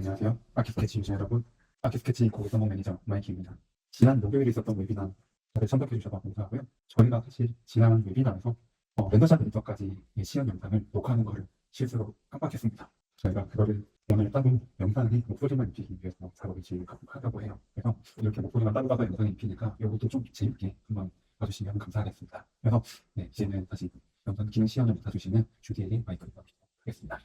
안녕하세요. 아키스케치 유저 여러분. 아키스케치 고객 성공 매니저 마이키입니다. 지난 목요일에 있었던 웨비나 저를 참석해 주셔서 감사하고요. 저희가 사실 지난 웨비나에서 렌더샷 에디터까지 시연 영상을 녹화하는 것을 실수로 깜빡했습니다. 저희가 그거를 오늘 따로 영상에 목소리만 입히기 위해서 작업을 진행하려고 해요. 그래서 이렇게 목소리만 따로 가서 영상에 입히니까 이것도 좀 재밌게 한번 봐주시면 감사하겠습니다. 그래서 이제는 다시 영상 기능 시연을 맡아주시는 주디에게 마이크를 받도록 하겠습니다.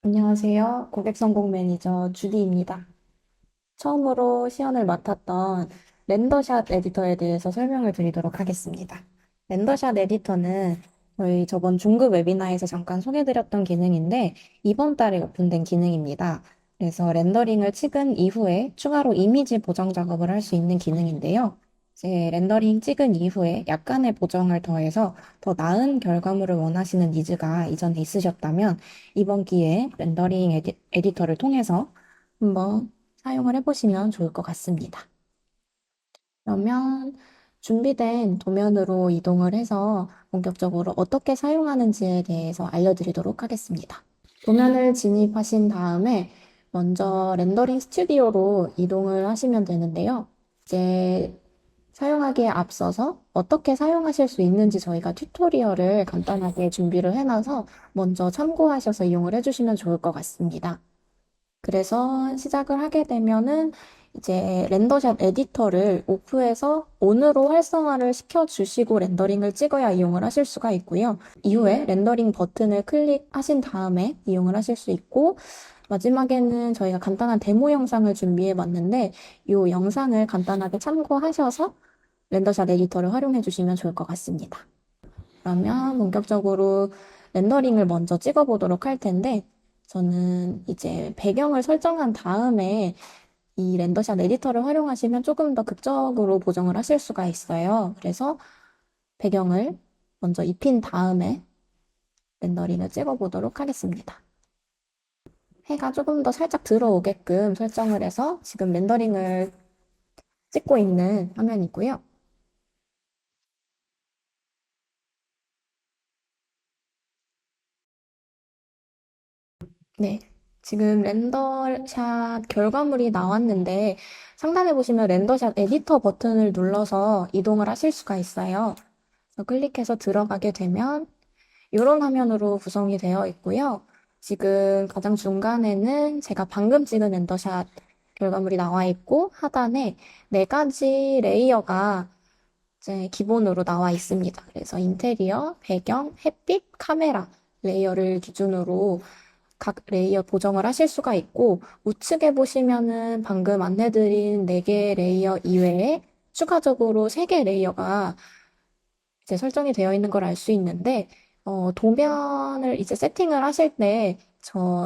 안녕하세요. 고객 성공 매니저 주디입니다. 처음으로 시연을 맡았던 렌더샷 에디터에 대해서 설명을 드리도록 하겠습니다. 렌더샷 에디터는 저희 저번 중급 웨비나에서 잠깐 소개드렸던 기능인데 이번 달에 오픈된 기능입니다. 그래서 렌더링을 찍은 이후에 추가로 이미지 보정 작업을 할 수 있는 기능인데요. 이제 렌더링 찍은 이후에 약간의 보정을 더해서 더 나은 결과물을 원하시는 니즈가 이전에 있으셨다면 이번 기회에 렌더링 에디터를 통해서 한번 사용을 해보시면 좋을 것 같습니다. 그러면 준비된 도면으로 이동을 해서 본격적으로 어떻게 사용하는지에 대해서 알려드리도록 하겠습니다. 도면을 진입하신 다음에 먼저 렌더링 스튜디오로 이동을 하시면 되는데요. 이제 사용하기에 앞서서 어떻게 사용하실 수 있는지 저희가 튜토리얼을 간단하게 준비를 해놔서 먼저 참고하셔서 이용을 해주시면 좋을 것 같습니다. 그래서 시작을 하게 되면은 이제 렌더샷 에디터를 오프해서 온으로 활성화를 시켜주시고 렌더링을 찍어야 이용을 하실 수가 있고요. 이후에 렌더링 버튼을 클릭하신 다음에 이용을 하실 수 있고, 마지막에는 저희가 간단한 데모 영상을 준비해 봤는데, 이 영상을 간단하게 참고하셔서 렌더샷 에디터를 활용해 주시면 좋을 것 같습니다. 그러면 본격적으로 렌더링을 먼저 찍어 보도록 할 텐데, 저는 이제 배경을 설정한 다음에 이 렌더샷 에디터를 활용하시면 조금 더 극적으로 보정을 하실 수가 있어요. 그래서 배경을 먼저 입힌 다음에 렌더링을 찍어 보도록 하겠습니다. 해가 조금 더 살짝 들어오게끔 설정을 해서 지금 렌더링을 찍고 있는 화면이고요. 네. 지금 렌더샷 결과물이 나왔는데 상단에 보시면 렌더샷 에디터 버튼을 눌러서 이동을 하실 수가 있어요. 그래서 클릭해서 들어가게 되면 이런 화면으로 구성이 되어 있고요. 지금 가장 중간에는 제가 방금 찍은 렌더샷 결과물이 나와 있고 하단에 네 가지 레이어가 이제 기본으로 나와 있습니다. 그래서 인테리어, 배경, 햇빛, 카메라 레이어를 기준으로 각 레이어 보정을 하실 수가 있고 우측에 보시면은 방금 안내드린 4개 레이어 이외에 추가적으로 3개 레이어가 이제 설정이 되어 있는 걸 알 수 있는데 도면을 이제 세팅을 하실 때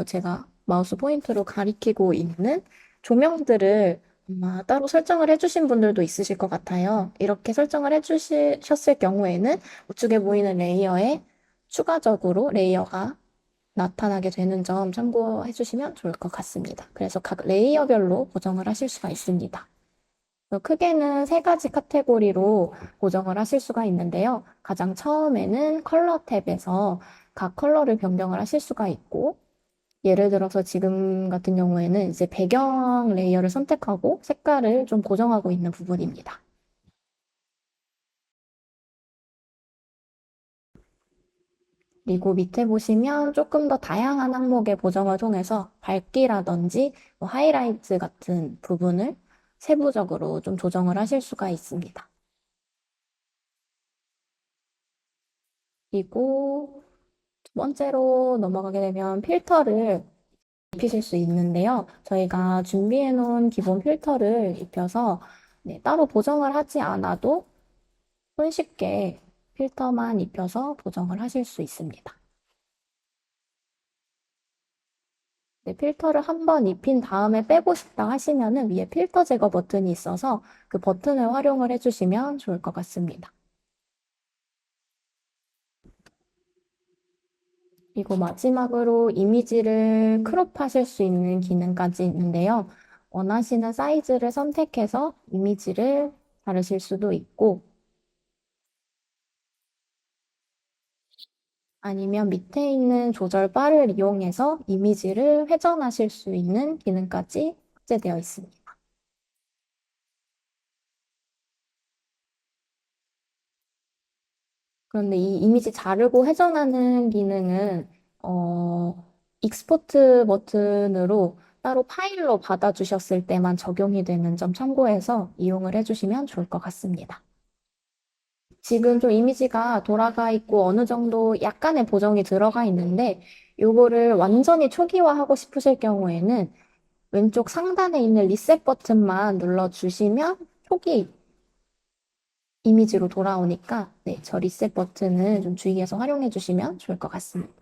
제가 마우스 포인트로 가리키고 있는 조명들을 아마 따로 설정을 해주신 분들도 있으실 것 같아요. 이렇게 설정을 해주셨을 경우에는 우측에 보이는 레이어에 추가적으로 레이어가 나타나게 되는 점 참고해 주시면 좋을 것 같습니다. 그래서 각 레이어별로 보정을 하실 수가 있습니다. 크게는 3가지 카테고리로 보정을 하실 수가 있는데요. 가장 처음에는 컬러 탭에서 각 컬러를 변경을 하실 수가 있고, 예를 들어서 지금 같은 경우에는 이제 배경 레이어를 선택하고 색깔을 좀 고정하고 있는 부분입니다. 그리고 밑에 보시면 조금 더 다양한 항목의 보정을 통해서 밝기라든지 뭐 하이라이트 같은 부분을 세부적으로 좀 조정을 하실 수가 있습니다. 그리고 두 번째로 넘어가게 되면 필터를 입히실 수 있는데요. 저희가 준비해 놓은 기본 필터를 입혀서 따로 보정을 하지 않아도 손쉽게 필터만 입혀서 보정을 하실 수 있습니다. 필터를 한번 입힌 다음에 빼고 싶다 하시면은 위에 필터 제거 버튼이 있어서 그 버튼을 활용을 해주시면 좋을 것 같습니다. 그리고 마지막으로 이미지를 크롭하실 수 있는 기능까지 있는데요. 원하시는 사이즈를 선택해서 이미지를 자르실 수도 있고 아니면 밑에 있는 조절 바를 이용해서 이미지를 회전하실 수 있는 기능까지 탑재되어 있습니다. 그런데 이 이미지 자르고 회전하는 기능은 익스포트 버튼으로 따로 파일로 받아주셨을 때만 적용이 되는 점 참고해서 이용을 해주시면 좋을 것 같습니다. 지금 좀 이미지가 돌아가 있고 어느 정도 약간의 보정이 들어가 있는데 요거를 완전히 초기화하고 싶으실 경우에는 왼쪽 상단에 있는 리셋 버튼만 눌러주시면 초기 이미지로 돌아오니까 네, 저 리셋 버튼을 좀 주의해서 활용해 주시면 좋을 것 같습니다.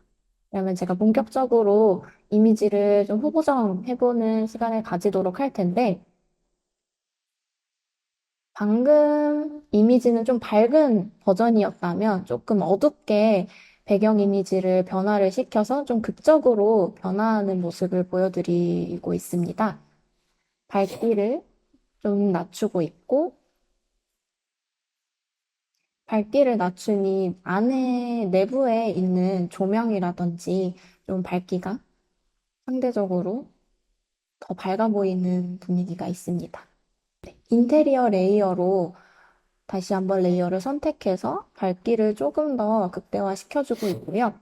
그러면 제가 본격적으로 이미지를 좀 후보정 해보는 시간을 가지도록 할 텐데 방금 이미지는 좀 밝은 버전이었다면 조금 어둡게 배경 이미지를 변화를 시켜서 좀 극적으로 변화하는 모습을 보여드리고 있습니다. 밝기를 좀 낮추고 있고 밝기를 낮추니 안에 내부에 있는 조명이라든지 좀 밝기가 상대적으로 더 밝아 보이는 분위기가 있습니다. 인테리어 레이어로 다시 한번 레이어를 선택해서 밝기를 조금 더 극대화 시켜주고 있고요.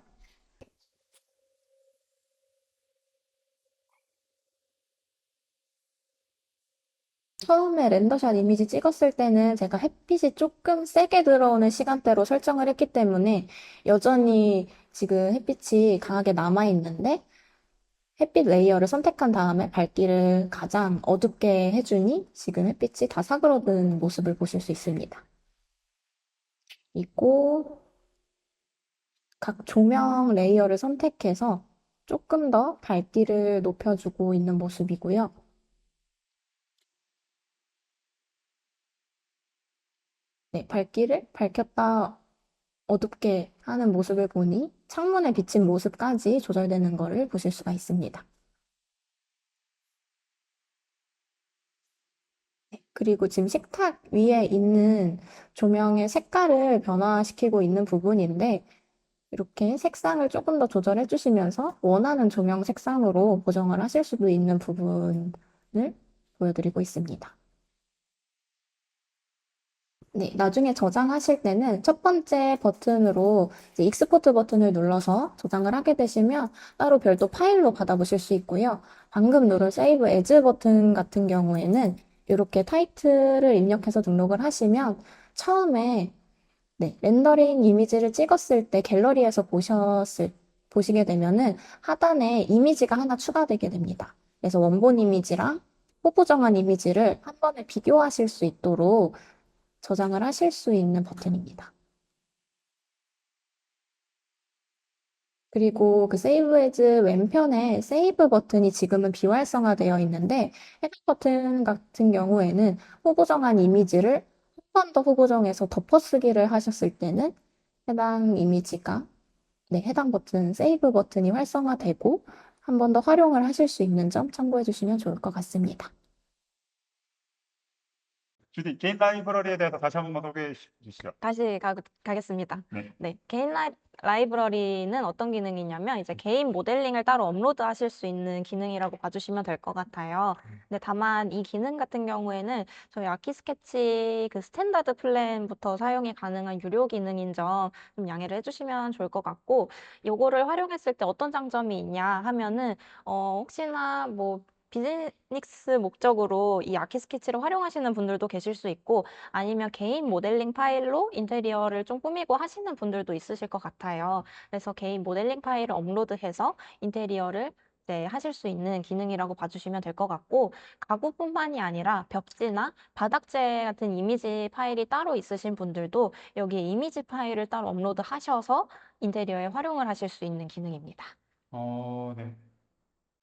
처음에 렌더샷 이미지 찍었을 때는 제가 햇빛이 조금 세게 들어오는 시간대로 설정을 했기 때문에 여전히 지금 햇빛이 강하게 남아있는데 햇빛 레이어를 선택한 다음에 밝기를 가장 어둡게 해주니 지금 햇빛이 다 사그러든 모습을 보실 수 있습니다. 그리고 각 조명 레이어를 선택해서 조금 더 밝기를 높여주고 있는 모습이고요. 네, 밝기를 밝혔다 어둡게 하는 모습을 보니 창문에 비친 모습까지 조절되는 것을 보실 수가 있습니다. 그리고 지금 식탁 위에 있는 조명의 색깔을 변화시키고 있는 부분인데 이렇게 색상을 조금 더 조절해 주시면서 원하는 조명 색상으로 보정을 하실 수도 있는 부분을 보여드리고 있습니다. 네, 나중에 저장하실 때는 첫 번째 버튼으로 이제 익스포트 버튼을 눌러서 저장을 하게 되시면 따로 별도 파일로 받아보실 수 있고요. 방금 누른 세이브 에즈 버튼 같은 경우에는 이렇게 타이틀을 입력해서 등록을 하시면 처음에 네, 렌더링 이미지를 찍었을 때 갤러리에서 보시게 되면은 하단에 이미지가 하나 추가되게 됩니다. 그래서 원본 이미지랑 후보정한 이미지를 한 번에 비교하실 수 있도록 저장을 하실 수 있는 버튼입니다. 그리고 그 세이브 에즈 왼편에 세이브 버튼이 지금은 비활성화되어 있는데 해당 버튼 같은 경우에는 후보정한 이미지를 한 번 더 후보정해서 덮어쓰기를 하셨을 때는 해당 이미지가 네, 해당 버튼, 세이브 버튼이 활성화되고 한 번 더 활용을 하실 수 있는 점 참고해 주시면 좋을 것 같습니다. 주디, 개인 라이브러리에 대해서 다시 한 번만 소개해 주시죠. 다시 가겠습니다. 네. 네, 개인 라이브러리는 어떤 기능이냐면 이제 개인 모델링을 따로 업로드하실 수 있는 기능이라고 봐주시면 될 것 같아요. 근데 다만 이 기능 같은 경우에는 저희 아키스케치 그 스탠다드 플랜부터 사용이 가능한 유료 기능인 점 좀 양해를 해주시면 좋을 것 같고, 요거를 활용했을 때 어떤 장점이 있냐 하면은 혹시나 뭐 비즈니스 목적으로 이 아키스케치를 활용하시는 분들도 계실 수 있고 아니면 개인 모델링 파일로 인테리어를 좀 꾸미고 하시는 분들도 있으실 것 같아요. 그래서 개인 모델링 파일을 업로드해서 인테리어를 네, 하실 수 있는 기능이라고 봐주시면 될 것 같고 가구뿐만이 아니라 벽지나 바닥재 같은 이미지 파일이 따로 있으신 분들도 여기에 이미지 파일을 따로 업로드 하셔서 인테리어에 활용을 하실 수 있는 기능입니다. 네.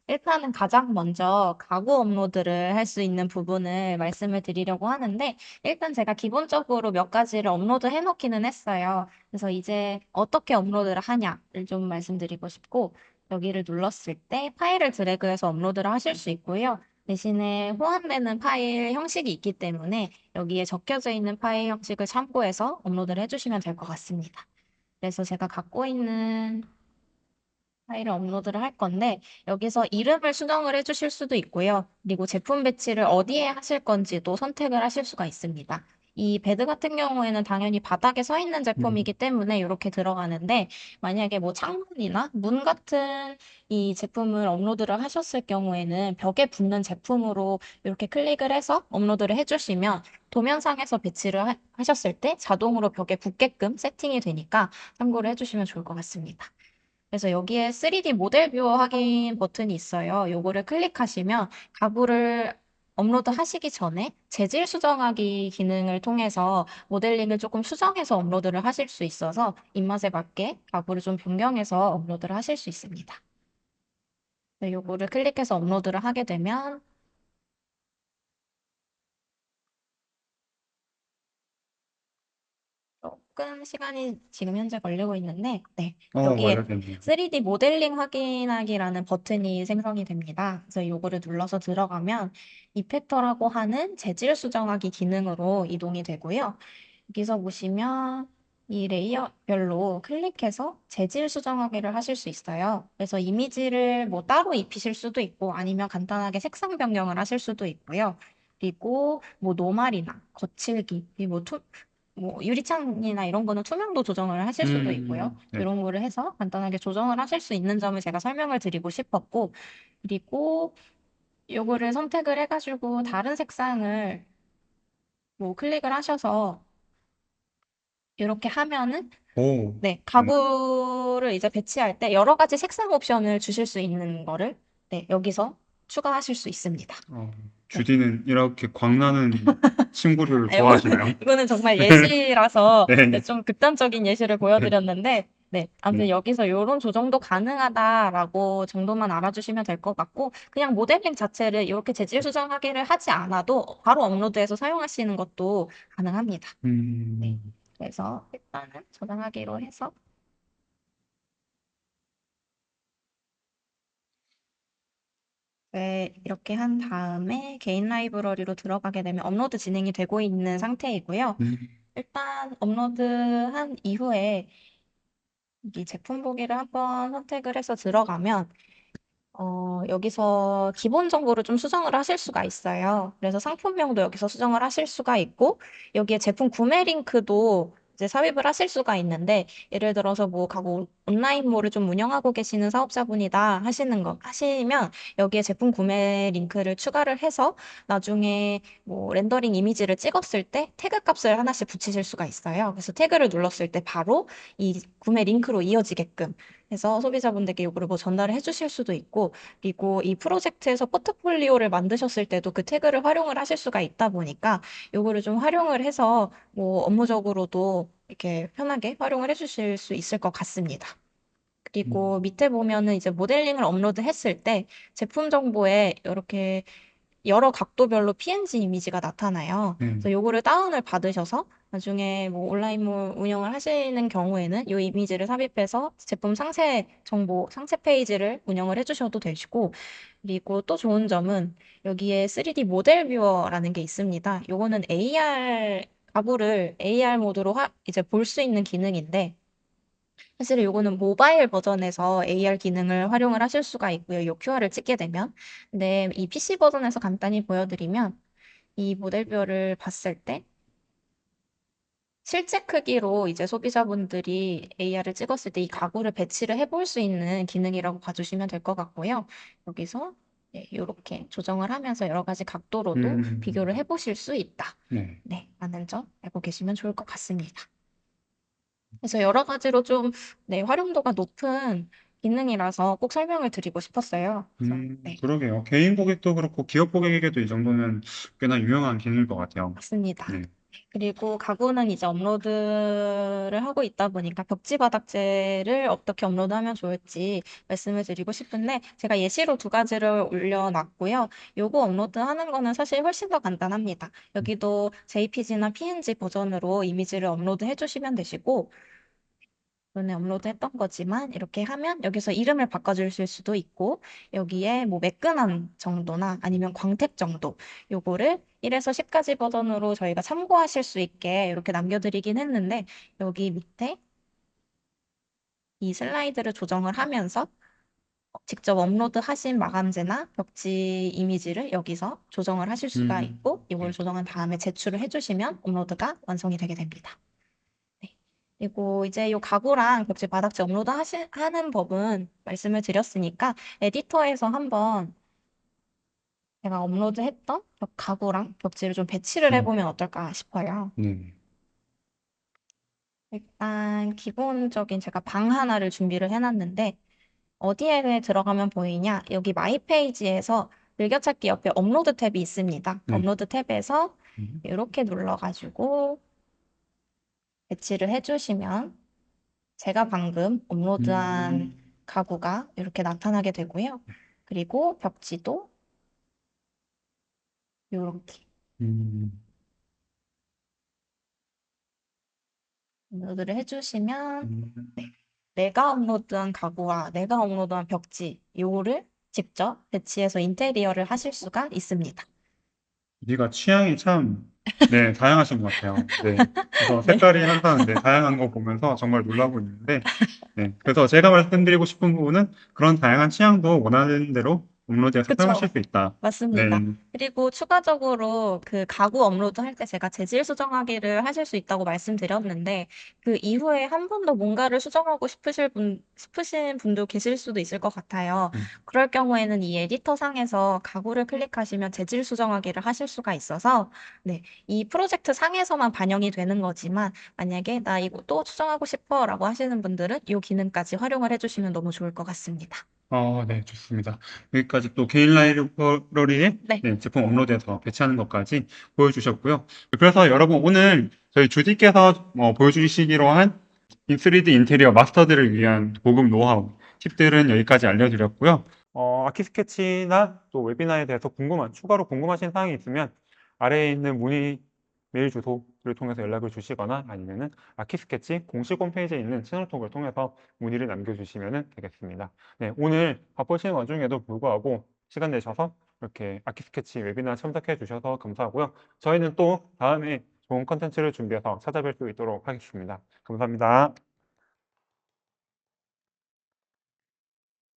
일단은 가장 먼저 가구 업로드를 할 수 있는 부분을 말씀을 드리려고 하는데, 일단 제가 기본적으로 몇 가지를 업로드 해놓기는 했어요. 그래서 이제 어떻게 업로드를 하냐를 좀 말씀드리고 싶고, 여기를 눌렀을 때 파일을 드래그해서 업로드를 하실 수 있고요. 대신에 호환되는 파일 형식이 있기 때문에 여기에 적혀져 있는 파일 형식을 참고해서 업로드를 해주시면 될 것 같습니다. 그래서 제가 갖고 있는 파일을 업로드를 할 건데 여기서 이름을 수정을 해주실 수도 있고요. 그리고 제품 배치를 어디에 하실 건지도 선택을 하실 수가 있습니다. 이 베드 같은 경우에는 당연히 바닥에 서 있는 제품이기 때문에 이렇게 들어가는데 만약에 뭐 창문이나 문 같은 이 제품을 업로드를 하셨을 경우에는 벽에 붙는 제품으로 이렇게 클릭을 해서 업로드를 해주시면 도면상에서 배치를 하셨을 때 자동으로 벽에 붙게끔 세팅이 되니까 참고를 해주시면 좋을 것 같습니다. 그래서 여기에 3D 모델 뷰어 확인 버튼이 있어요. 요거를 클릭하시면 가구를 업로드 하시기 전에 재질 수정하기 기능을 통해서 모델링을 조금 수정해서 업로드를 하실 수 있어서 입맛에 맞게 가구를 좀 변경해서 업로드를 하실 수 있습니다. 네, 요거를 클릭해서 업로드를 하게 되면 조금 시간이 지금 현재 걸리고 있는데, 네, 여기에 걸렸겠네요. 3D 모델링 확인하기라는 버튼이 생성이 됩니다. 그래서 요거를 눌러서 들어가면 이펙터라고 하는 재질 수정하기 기능으로 이동이 되고요. 여기서 보시면 이 레이어별로 클릭해서 재질 수정하기를 하실 수 있어요. 그래서 이미지를 뭐 따로 입히실 수도 있고 아니면 간단하게 색상 변경을 하실 수도 있고요. 그리고 뭐 노말이나 거칠기, 그리고 뭐 유리창이나 이런 거는 투명도 조정을 하실 수도 있고요. 네. 이런 거를 해서 간단하게 조정을 하실 수 있는 점을 제가 설명을 드리고 싶었고, 그리고 요거를 선택을 해가지고 다른 색상을 뭐 클릭을 하셔서 이렇게 하면은 오. 네, 가구를 이제 배치할 때 여러 가지 색상 옵션을 주실 수 있는 거를 네, 여기서 추가하실 수 있습니다. 네. 주디는 이렇게 광나는 친구를 아, 이거는, 좋아하시나요? 이거는 정말 예시라서 네. 네, 좀 극단적인 예시를 보여드렸는데, 네, 아무튼 여기서 이런 조정도 가능하다라고 정도만 알아주시면 될 것 같고, 그냥 모델링 자체를 이렇게 재질 수정하기를 하지 않아도 바로 업로드해서 사용하시는 것도 가능합니다. 네, 그래서 일단은 저장하기로 해서 네, 이렇게 한 다음에 개인 라이브러리로 들어가게 되면 업로드 진행이 되고 있는 상태이고요. 일단 업로드한 이후에 이 제품 보기를 한번 선택을 해서 들어가면 여기서 기본 정보를 좀 수정을 하실 수가 있어요. 그래서 상품명도 여기서 수정을 하실 수가 있고, 여기에 제품 구매 링크도 이제 삽입을 하실 수가 있는데, 예를 들어서 뭐 가구 온라인몰을 좀 운영하고 계시는 사업자분이다 하시면, 여기에 제품 구매 링크를 추가를 해서 나중에 뭐 렌더링 이미지를 찍었을 때 태그 값을 하나씩 붙이실 수가 있어요. 그래서 태그를 눌렀을 때 바로 이 구매 링크로 이어지게끔 해서 소비자분들께 이거를 뭐 전달을 해주실 수도 있고, 그리고 이 프로젝트에서 포트폴리오를 만드셨을 때도 그 태그를 활용을 하실 수가 있다 보니까 이거를 좀 활용을 해서 뭐 업무적으로도 이렇게 편하게 활용을 해주실 수 있을 것 같습니다. 그리고 밑에 보면은 이제 모델링을 업로드했을 때 제품 정보에 이렇게 여러 각도별로 PNG 이미지가 나타나요. 그래서 요거를 다운을 받으셔서 나중에 뭐 온라인몰 운영을 하시는 경우에는 이 이미지를 삽입해서 제품 상세 정보, 상세 페이지를 운영을 해주셔도 되시고, 그리고 또 좋은 점은 여기에 3D 모델 뷰어라는 게 있습니다. 요거는 가구를 AR 모드로 이제 볼 수 있는 기능인데, 사실 요거는 모바일 버전에서 AR 기능을 활용을 하실 수가 있고요. 요 QR을 찍게 되면. 근데 이 PC 버전에서 간단히 보여드리면 이 모델별을 봤을 때 실제 크기로 이제 소비자분들이 AR을 찍었을 때 이 가구를 배치를 해볼 수 있는 기능이라고 봐주시면 될 것 같고요. 여기서 이렇게 조정을 하면서 여러 가지 각도로도 비교를 해보실 수 있다. 네. 네, 라는 점 알고 계시면 좋을 것 같습니다. 그래서 여러 가지로 좀, 네, 활용도가 높은 기능이라서 꼭 설명을 드리고 싶었어요. 그래서, 네, 그러게요. 개인 고객도 그렇고 기업 고객에게도 이 정도면 꽤나 유용한 기능일 것 같아요. 맞습니다. 네. 그리고 가구는 이제 업로드를 하고 있다 보니까 벽지 바닥재를 어떻게 업로드하면 좋을지 말씀을 드리고 싶은데 제가 예시로 두 가지를 올려놨고요. 요거 업로드하는 거는 사실 훨씬 더 간단합니다. 여기도 JPG나 PNG 버전으로 이미지를 업로드 해주시면 되시고 전에 업로드했던 거지만 이렇게 하면 여기서 이름을 바꿔주실 수도 있고 여기에 뭐 매끈한 정도나 아니면 광택 정도 요거를 1에서 10까지 버전으로 저희가 참고하실 수 있게 이렇게 남겨드리긴 했는데 여기 밑에 이 슬라이드를 조정을 하면서 직접 업로드하신 마감재나 벽지 이미지를 여기서 조정을 하실 수가 있고 이걸 조정한 다음에 제출을 해주시면 업로드가 완성이 되게 됩니다. 네. 그리고 이제 이 가구랑 벽지 바닥재 하는 법은 말씀을 드렸으니까 에디터에서 한번 제가 업로드했던 가구랑 벽지를 좀 배치를 해보면 어떨까 싶어요. 네. 일단 기본적인 제가 방 하나를 준비를 해놨는데 어디에 들어가면 보이냐? 여기 마이 페이지에서 즐겨찾기 옆에 업로드 탭이 있습니다. 네. 업로드 탭에서 음. 이렇게 눌러가지고 배치를 해주시면 제가 방금 업로드한 가구가 이렇게 나타나게 되고요. 그리고 벽지도 이렇게 음. 업로드를 해주시면 음. 내가 업로드한 가구와 내가 업로드한 벽지 요거를 직접 배치해서 인테리어를 하실 수가 있습니다. 우리가 취향이 참, 네, 다양하신 것 같아요. 네. 그래서 네. 색깔이 항상 네, 다양한 거 보면서 정말 놀라고 있는데, 네. 그래서 제가 말씀드리고 싶은 부분은 그런 다양한 취향도 원하는 대로 업로드해서 그쵸. 사용하실 수 있다. 네. 맞습니다. 그리고 추가적으로 그 가구 업로드 할 때 제가 재질 수정하기를 하실 수 있다고 말씀드렸는데 그 이후에 한 번 더 뭔가를 수정하고 싶으신 분도 계실 수도 있을 것 같아요. 그럴 경우에는 이 에디터 상에서 가구를 클릭하시면 재질 수정하기를 하실 수가 있어서 네, 이 프로젝트 상에서만 반영이 되는 거지만 만약에 나 이거 또 수정하고 싶어라고 하시는 분들은 이 기능까지 활용을 해주시면 너무 좋을 것 같습니다. 네, 좋습니다. 여기까지 또 개인 라이브러리에 네. 네, 제품 업로드해서 배치하는 것까지 보여주셨고요. 그래서 여러분 오늘 저희 주디께서 보여주시기로 한 3D 인테리어 마스터들을 위한 고급 노하우, 팁들은 여기까지 알려드렸고요. 아키스케치나 또 웨비나에 대해서 추가로 궁금하신 사항이 있으면 아래에 있는 메일 주소를 통해서 연락을 주시거나 아니면은 아키스케치 공식 홈페이지에 있는 채널톡을 통해서 문의를 남겨주시면 되겠습니다. 네, 오늘 바쁘신 와중에도 불구하고 시간 내셔서 이렇게 아키스케치 웨비나 참석해 주셔서 감사하고요. 저희는 또 다음에 좋은 컨텐츠를 준비해서 찾아뵐 수 있도록 하겠습니다. 감사합니다.